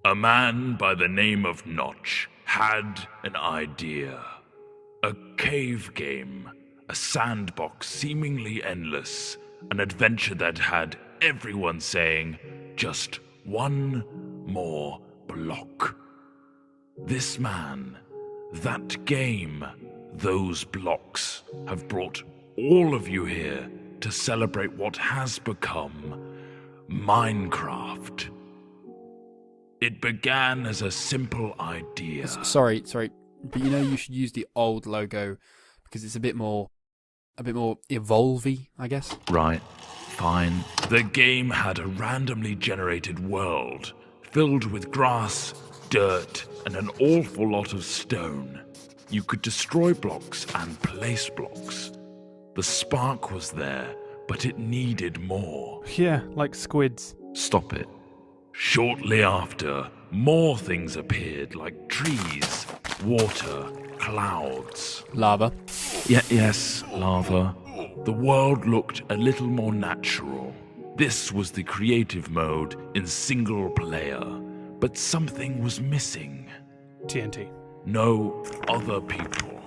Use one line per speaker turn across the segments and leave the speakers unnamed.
A man by the name of Notch had an idea. A cave game, a sandbox seemingly endless, an adventure that had everyone saying, just one more block. This man, that game, those blocks have brought all of you here to celebrate what has become Minecraft. It began as a simple idea.
Sorry, but you should use the old logo because it's a bit more evolve-y, I guess.
Right, fine. The game had a randomly generated world filled with grass, dirt, and an awful lot of stone. You could destroy blocks and place blocks. The spark was there, but it needed more.
Yeah, like squids.
Stop it. Shortly after, more things appeared like trees, water, clouds.
Lava.
Yes, lava. The world looked a little more natural. This was the creative mode in single player, but something was missing.
TNT.
No other people.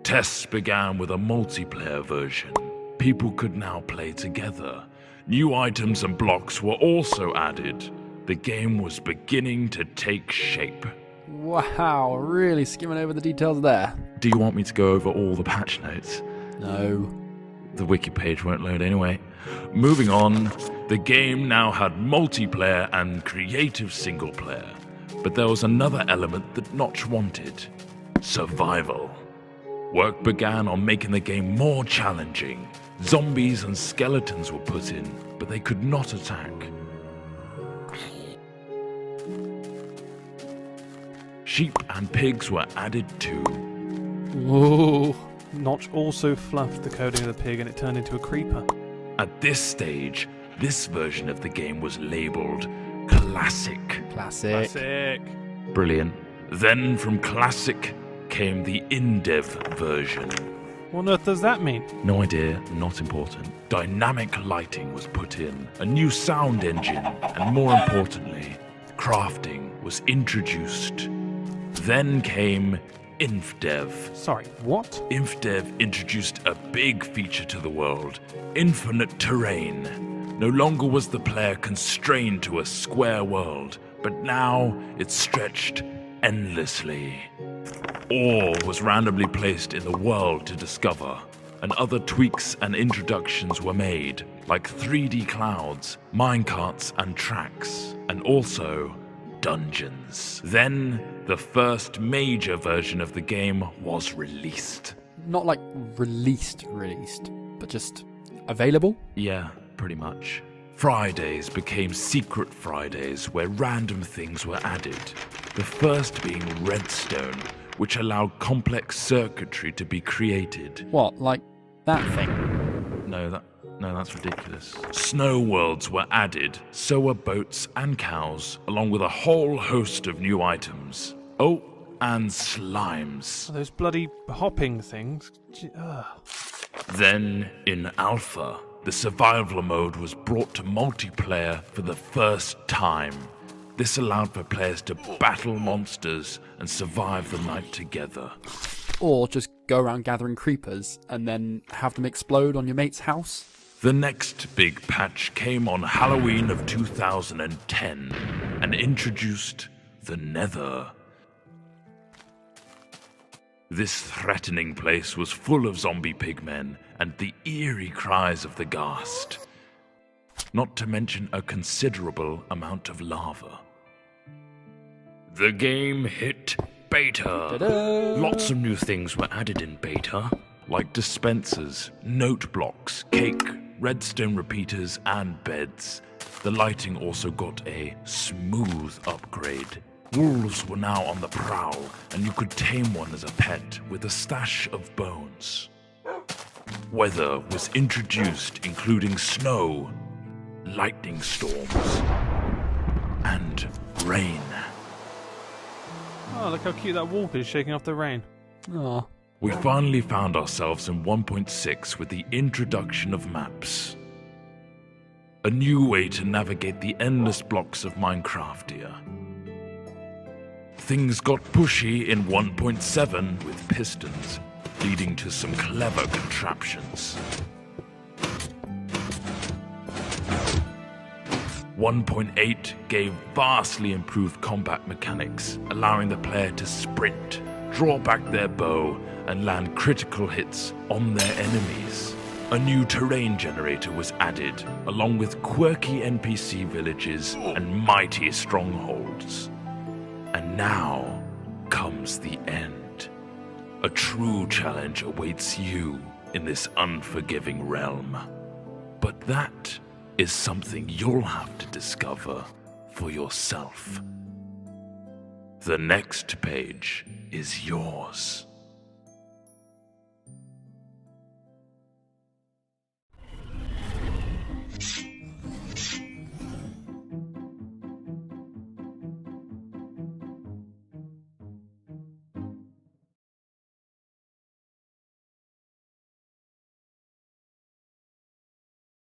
Tests began with a multiplayer version. People could now play together. New items and blocks were also added. The game was beginning to take shape.
Wow, really skimming over the details there.
Do you want me to go over all the patch notes?
No.
The wiki page won't load anyway. Moving on, the game now had multiplayer and creative single player. But there was another element that Notch wanted. Survival. Work began on making the game more challenging. Zombies and skeletons were put in, but they could not attack. Sheep and pigs were added too.
Whoa.
Notch also fluffed the coding of the pig and it turned into a creeper.
At this stage, this version of the game was labeled Classic.
Classic.
Brilliant. Then from Classic came the in-dev version.
What on earth does that mean?
No idea, not important. Dynamic lighting was put in, a new sound engine, and more importantly, crafting was introduced. Then came InfDev.
Sorry, what?
InfDev introduced a big feature to the world, infinite terrain. No longer was the player constrained to a square world, but now it stretched endlessly. Ore was randomly placed in the world to discover, and other tweaks and introductions were made, like 3D clouds, minecarts and tracks, and also dungeons. Then, the first major version of the game was released.
Not like released, but just available?
Yeah, pretty much. Fridays became Secret Fridays, where random things were added. The first being Redstone, which allowed complex circuitry to be created.
What, like that thing?
No, that's ridiculous. Snow worlds were added, so were boats and cows, along with a whole host of new items. Oh, and slimes.
Those bloody hopping things.
Then, in Alpha, the survival mode was brought to multiplayer for the first time. This allowed for players to battle monsters and survive the night together.
Or just go around gathering creepers and then have them explode on your mate's house?
The next big patch came on Halloween of 2010 and introduced the Nether. This threatening place was full of zombie pigmen and the eerie cries of the ghast. Not to mention a considerable amount of lava. The game hit beta.
Ta-da!
Lots of new things were added in beta, like dispensers, note blocks, cake, redstone repeaters, and beds. The lighting also got a smooth upgrade. Wolves were now on the prowl, and you could tame one as a pet with a stash of bones. Weather was introduced, including snow, lightning storms, and rain.
Oh, look how cute that wolf is shaking off the rain.
Aw.
We finally found ourselves in 1.6 with the introduction of maps. A new way to navigate the endless blocks of Minecraftia. things got pushy in 1.7 with pistons, leading to some clever contraptions. 1.8 gave vastly improved combat mechanics, allowing the player to sprint, draw back their bow, and land critical hits on their enemies. A new terrain generator was added, along with quirky NPC villages and mighty strongholds. And now comes the end. A true challenge awaits you in this unforgiving realm. But that is something you'll have to discover for yourself. The next page is yours.